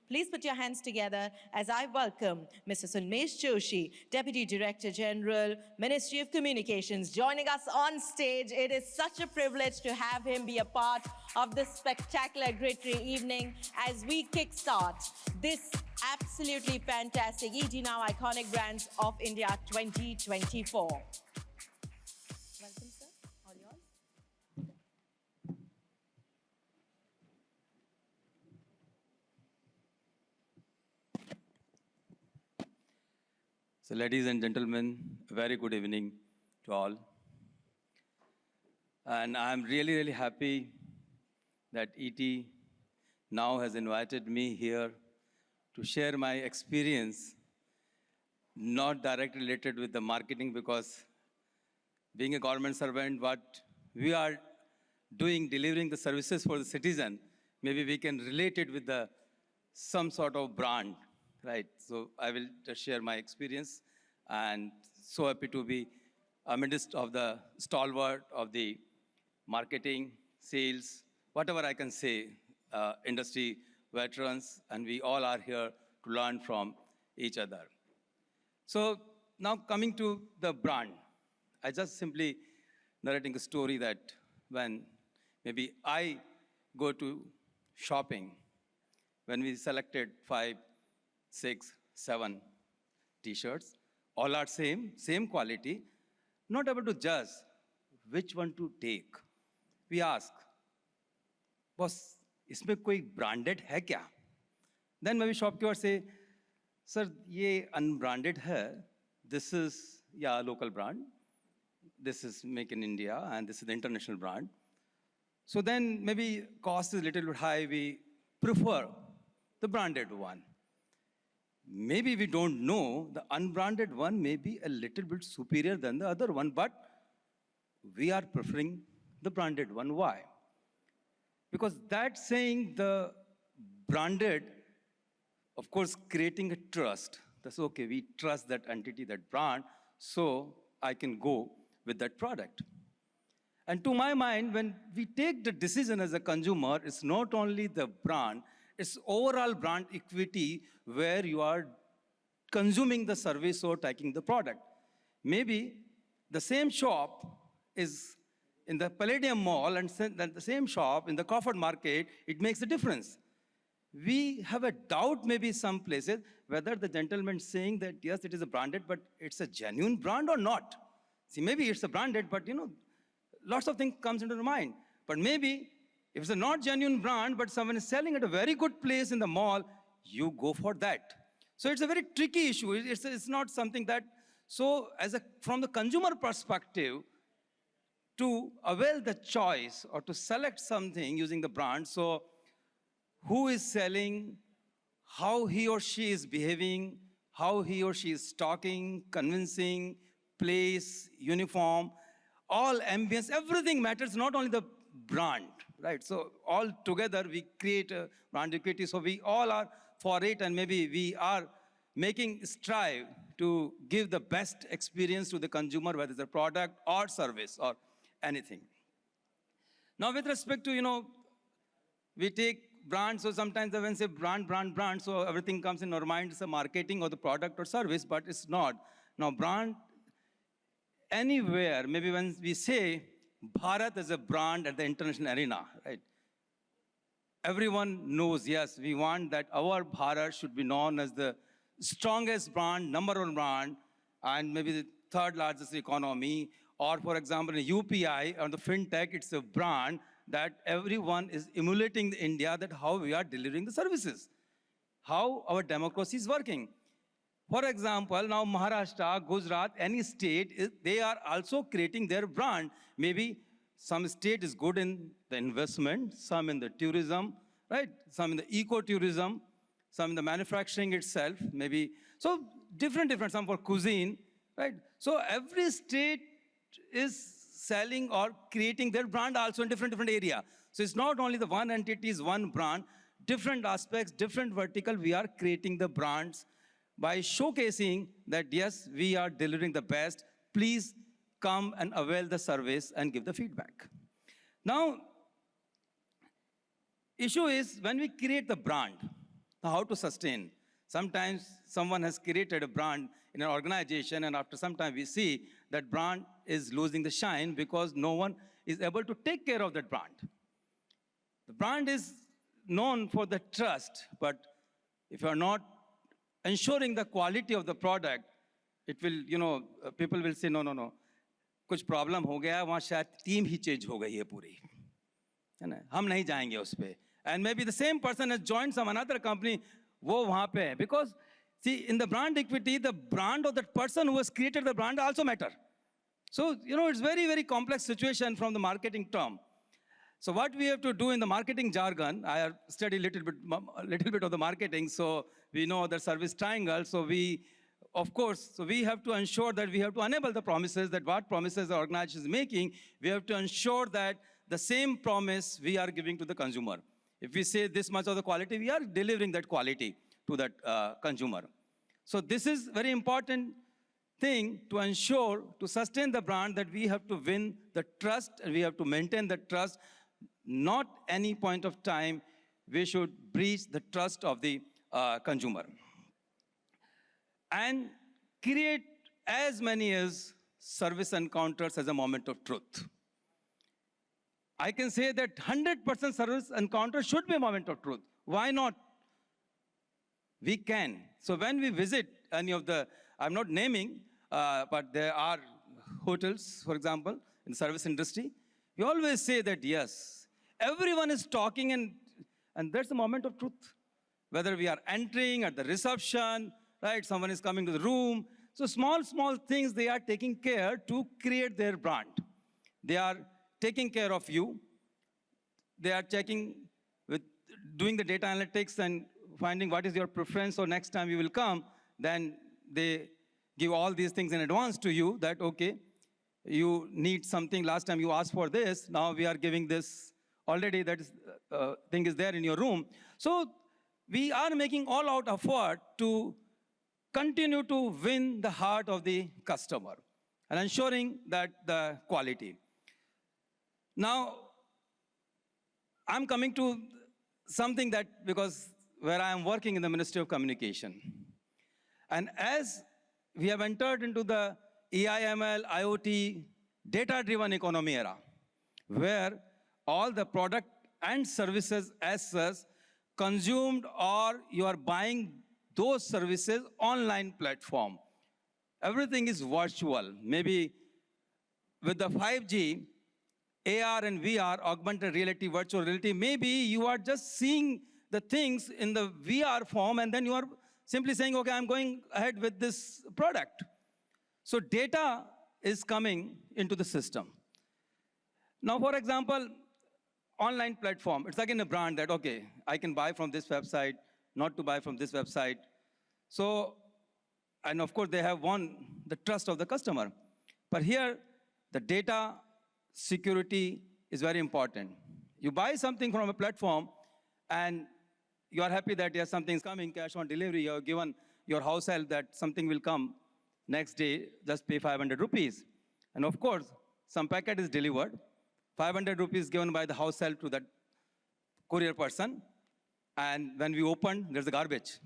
Please put your hands together as I welcome Mr. Sumnesh Joshi, Deputy Director General, Ministry of Communications, joining us on stage. It is such a privilege to have him be a part of this spectacular glittery evening as we kickstart this absolutely fantastic ET Now Iconic Brands of India 2024. Welcome, sir. All yours. So, ladies and gentlemen, a very good evening to all. And I'm really, really happy that ET now has invited me here to share my experience, not directly related with the marketing, because being a government servant, what we are doing, delivering the services for the citizen, maybe we can relate it with some sort of brand, right? So I will just share my experience, and so happy to be amidst of the stalwart of the marketing, sales, whatever I can say, industry veterans, and we all are here to learn from each other. So now coming to the brand, I just simply narrating a story that when maybe I go to shopping, when we selected 5, 6, 7 t-shirts, all are same quality, not able to judge which one to take. We ask, boss, इसमें कोई branded है क्या? Then maybe shopkeeper say, sir, ये unbranded है. This is local brand. This is made in India, and this is the international brand. So then maybe cost is a little bit high. We prefer the branded one. Maybe we don't know the unbranded one may be a little bit superior than the other one, but we are preferring the branded one. Why? Because that's saying the branded, of course, creating a trust. That's okay, we trust that entity, that brand, so I can go with that product. And to my mind, when we take the decision as a consumer, it's not only the brand, it's overall brand equity where you are consuming the service or taking the product. Maybe the same shop is in the Palladium Mall and then the same shop in the Crawford Market, it makes a difference. We have a doubt maybe some places whether the gentleman saying that yes, it is a branded, but it's a genuine brand or not. See, maybe it's a branded, but lots of things comes into the mind. But maybe if it's a not genuine brand, but someone is selling at a very good place in the mall, you go for that. So it's a very tricky issue. It's not something that, so from the consumer perspective, to avail the choice or to select something using the brand, so who is selling, how he or she is behaving, how he or she is talking, convincing, place, uniform, all ambience, everything matters, not only the brand, right? So all together we create a brand equity. So we all are for it, and maybe we are making strive to give the best experience to the consumer, whether it's a product or service or anything. Now with respect to, we take brand, so sometimes when say brand, so everything comes in our mind, it's a marketing or the product or service, but it's not. Now brand, anywhere, maybe when we say Bharat as a brand at the international arena, right? Everyone knows, yes, we want that our Bharat should be known as the strongest brand, number one brand, and maybe the third largest economy. Or for example, in UPI or the fintech, it's a brand that everyone is emulating the India, that how we are delivering the services, how our democracy is working. For example, now Maharashtra, Gujarat, any state, they are also creating their brand. Maybe some state is good in the investment, some in the tourism, right? Some in the eco-tourism, some in the manufacturing itself, maybe. So different, some for cuisine, right? So every state is selling or creating their brand also in different area. So it's not only the one entity is one brand, different aspects, different vertical, we are creating the brands by showcasing that yes, we are delivering the best. Please come and avail the service and give the feedback. Now, issue is when we create the brand, Now, how to sustain? Sometimes someone has created a brand in an organization, and after some time we see that brand is losing the shine because no one is able to take care of that brand. The brand is known for the trust, but if you are not ensuring the quality of the product, it will, people will say, no, no, no. कुछ problem हो गया वहाँ शायद team ही change हो गई है पूरी है ना हम नहीं जाएंगे उस पे and may be the same person has joined some another company वो वहाँ पे है because see in the brand equity the brand of that person who has created the brand also matter so it's very very complex situation from the marketing term. So what we have to do in the marketing jargon, I have studied a little bit of the marketing, so we know the service triangle. So we have to ensure that we have to enable the promises, that what promises the organization is making, we have to ensure that the same promise we are giving to the consumer. If we say this much of the quality, we are delivering that quality to that consumer. So this is very important thing to ensure, to sustain the brand, that we have to win the trust and we have to maintain the trust. Not any point of time we should breach the trust of the consumer. And create as many as service encounters as a moment of truth. I can say that 100% service encounter should be a moment of truth. Why not? We can. So when we visit any of the, I'm not naming, but there are hotels, for example, in the service industry, we always say that yes, everyone is talking and that's the moment of truth. Whether we are entering at the reception, right, someone is coming to the room. So small things they are taking care to create their brand. They are taking care of you. They are checking with, doing the data analytics and finding what is your preference, so next time you will come, then they give all these things in advance to you that, okay, you need something, last time you asked for this, now we are giving this already, that is, thing is there in your room. So we are making all out effort to continue to win the heart of the customer and ensuring that the quality. Now, I'm coming to something that, because where I am working in the Ministry of Communication. And as we have entered into the AI/ML, IoT, data-driven economy era, where all the product and services as such consumed or you are buying those services online platform. Everything is virtual. Maybe with the 5G, AR and VR, augmented reality, virtual reality, maybe you are just seeing the things in the VR form and then you are simply saying, okay, I'm going ahead with this product. So data is coming into the system. Now, for example, online platform, it's again a brand that, okay, I can buy from this website, not to buy from this website. So, and of course, they have won the trust of the customer. But here, the data security is very important. You buy something from a platform, and you are happy that yes, something is coming, cash on delivery, you have given your house help that something will come next day, just pay 500 rupees. And of course, some packet is delivered, 500 rupees given by the house help to that courier person, and when we open, there's a garbage.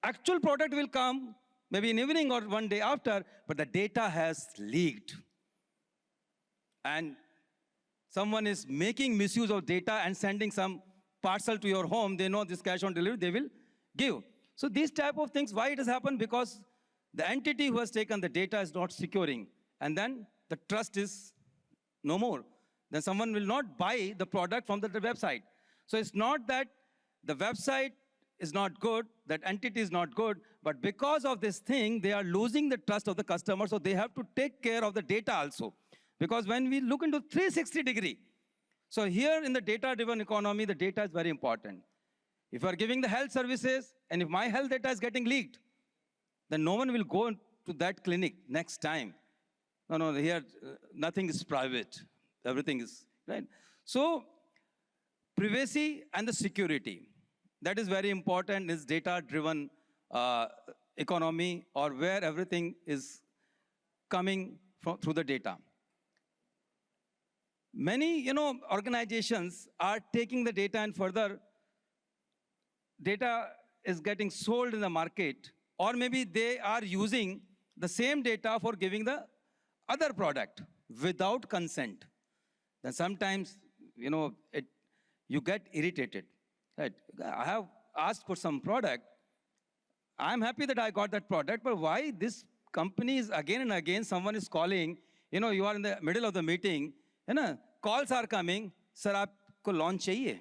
Actual product will come maybe in evening or one day after, but the data has leaked. And someone is making misuse of data and sending some parcel to your home, they know this cash on delivery, they will give. So these type of things, why it has happened? Because the entity who has taken the data is not securing. And then the trust is no more. Then someone will not buy the product from the website. So it's not that the website is not good, that entity is not good, but because of this thing, they are losing the trust of the customer, so they have to take care of the data also. Because when we look into 360 degree, so here in the data-driven economy, the data is very important. If you are giving the health services, and if my health data is getting leaked, then no one will go to that clinic next time. No, here nothing is private. Everything is, right? So privacy and the security, that is very important, is data-driven economy, or where everything is coming through the data. Many, organizations are taking the data and further data is getting sold in the market, or maybe they are using the same data for giving the other product without consent. Then sometimes, you get irritated. Right? I have asked for some product. I'm happy that I got that product, but why this company is again and again, someone is calling, you are in the middle of the meeting, calls are coming, sir, aapko loan chahiye?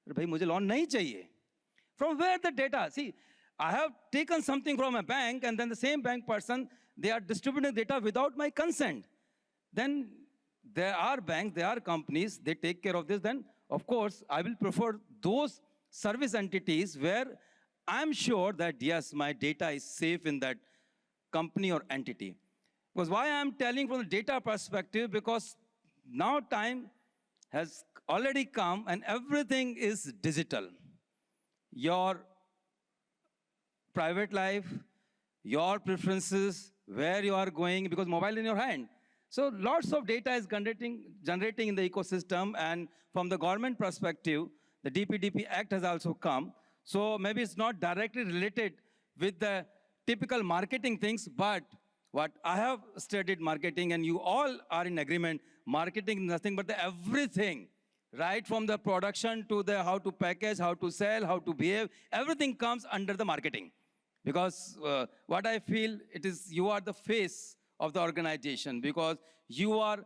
Bhai, mujhe loan nahi chahiye. From where the data? See, I have taken something from a bank, and then the same bank person, they are distributing data without my consent. Then there are banks, there are companies, they take care of this. Then, of course, I will prefer those service entities where I'm sure that, yes, my data is safe in that company or entity. Because why I'm telling from the data perspective, because now time has already come and everything is digital. Your private life, your preferences, where you are going, because mobile in your hand. So lots of data is generating in the ecosystem, and from the government perspective, the DPDP Act has also come. So maybe it's not directly related with the typical marketing things, but what I have studied marketing, and you all are in agreement, marketing is nothing but the everything, right from the production to the how to package, how to sell, how to behave, everything comes under the marketing. Because what I feel, it is you are the face of the organization, because you are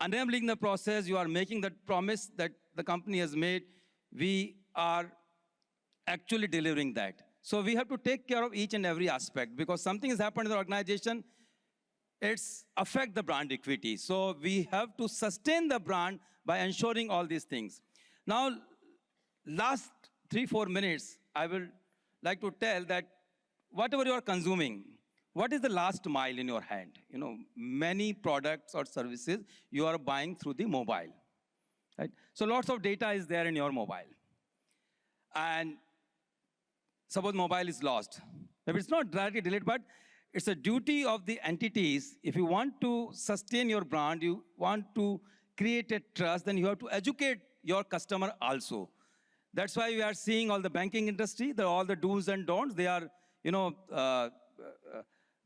enabling the process, you are making that promise that the company has made. We are actually delivering that. So we have to take care of each and every aspect, because something has happened in the organization, it's affect the brand equity. So we have to sustain the brand by ensuring all these things. Now, last 3-4 minutes, I will like to tell that whatever you are consuming, what is the last mile in your hand? Many products or services you are buying through the mobile, right? So lots of data is there in your mobile. And suppose mobile is lost. Maybe it's not directly deleted, but it's a duty of the entities. If you want to sustain your brand, you want to create a trust, then you have to educate your customer also. That's why we are seeing all the banking industry, all the do's and don'ts. They are,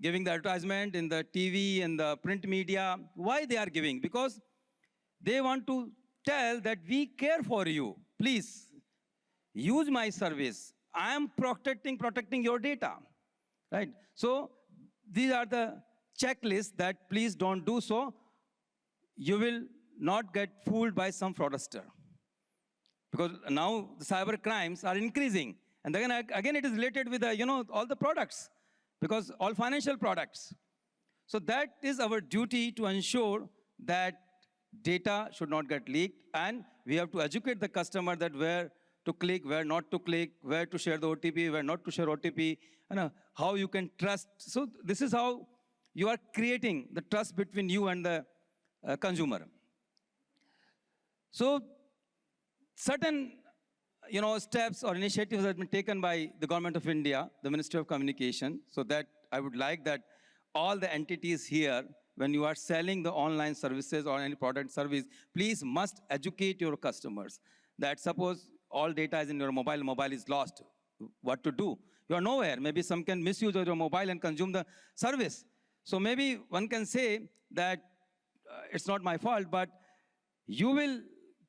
giving the advertisement in the TV and the print media. Why they are giving? Because they want to tell that we care for you. Please use my service. I am protecting your data, right? So these are the checklists that please don't do so. You will not get fooled by some fraudster. Because now the cyber crimes are increasing. And then again, it is related with the, all the products, because all financial products. So that is our duty to ensure that data should not get leaked, and we have to educate the customer that where to click, where not to click, where to share the OTP, where not to share OTP, and how you can trust. So this is how you are creating the trust between you and the consumer. So certain steps or initiatives have been taken by the Government of India, the Ministry of Communication, so that I would like that all the entities here, when you are selling the online services or any product service, please must educate your customers that suppose all data is in your mobile is lost, what to do? You are nowhere. Maybe some can misuse your mobile and consume the service. So maybe one can say that it's not my fault, but you will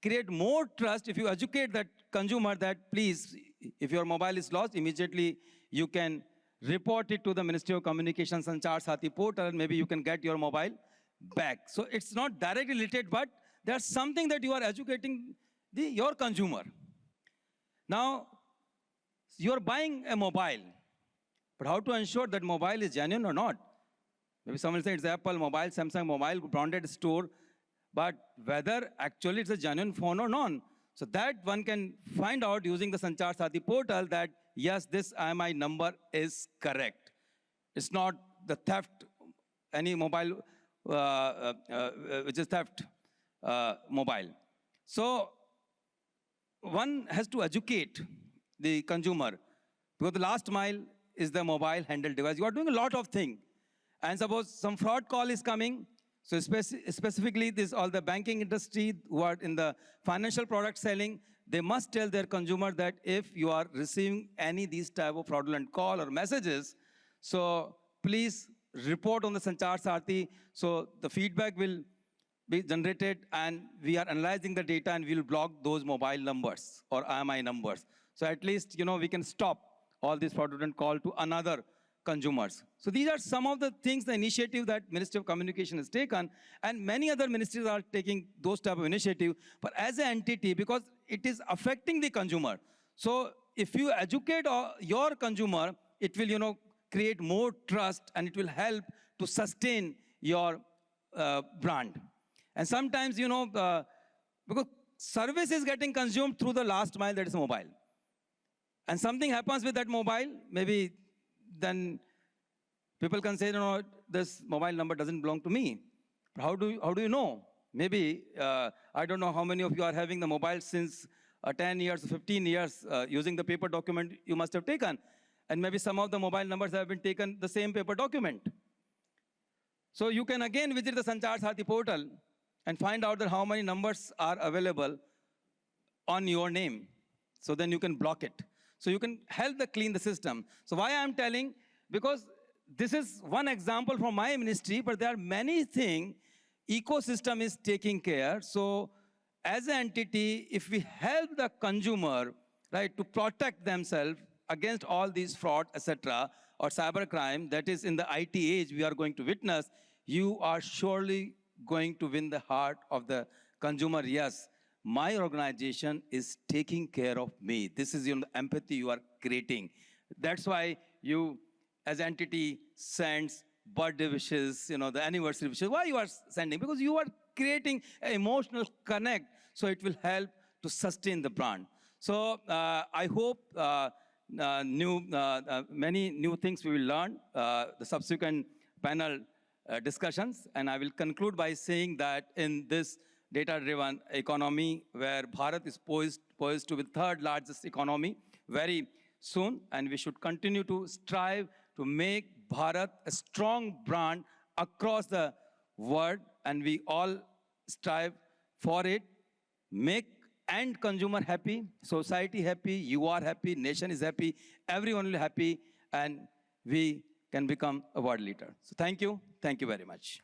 create more trust if you educate that consumer that please, if your mobile is lost, immediately you can report it to the Ministry of Communications and Sanchar Sathi portal, and maybe you can get your mobile back. So it's not directly related, but there's something that you are educating your consumer. Now, you're buying a mobile, but how to ensure that mobile is genuine or not? Maybe someone will say it's Apple mobile, Samsung mobile, branded store, but whether actually it's a genuine phone or not. So that one can find out using the Sanchar Sathi portal that, yes, this IMI number is correct. It's not the theft, any mobile, which is theft mobile. So one has to educate the consumer, because the last mile is the mobile handheld device. You are doing a lot of things. And suppose some fraud call is coming, so specifically this all the banking industry who are in the financial product selling, they must tell their consumer that if you are receiving any these type of fraudulent call or messages, so please report on the Sanchar Sathi. So the feedback will be generated, and we are analyzing the data, and we'll block those mobile numbers or IMI numbers. So at least, we can stop all these fraudulent call to another consumers. So these are some of the things, the initiative that Ministry of Communication has taken, and many other ministries are taking those type of initiative. But as an entity, because it is affecting the consumer, so if you educate your consumer, it will, create more trust, and it will help to sustain your brand. And sometimes, because service is getting consumed through the last mile, that is mobile. And something happens with that mobile, maybe then people can say, no, this mobile number doesn't belong to me. How do you know? Maybe, I don't know how many of you are having the mobile since 10 years, 15 years, using the paper document you must have taken. And maybe some of the mobile numbers have been taken the same paper document. So you can again visit the Sanchar Sathi portal and find out that how many numbers are available on your name. So then you can block it. So you can help clean the system. So why I'm telling? Because this is one example from my ministry, but there are many things ecosystem is taking care. So as an entity, if we help the consumer, right, to protect themselves against all these fraud, etc., or cybercrime that is in the IT age we are going to witness, you are surely going to win the heart of the consumer. Yes, my organization is taking care of me. This is the empathy you are creating. That's why you, as entity, sends birthday wishes, the anniversary wishes. Why you are sending? Because you are creating an emotional connect, so it will help to sustain the brand. So I hope many new things we will learn, the subsequent panel discussions. And I will conclude by saying that in this data-driven economy, where Bharat is poised to be the third largest economy very soon, and we should continue to strive to make Bharat a strong brand across the world, and we all strive for it. Make end consumer happy, society happy, you are happy, nation is happy, everyone will be happy, and we can become a world leader. So thank you very much.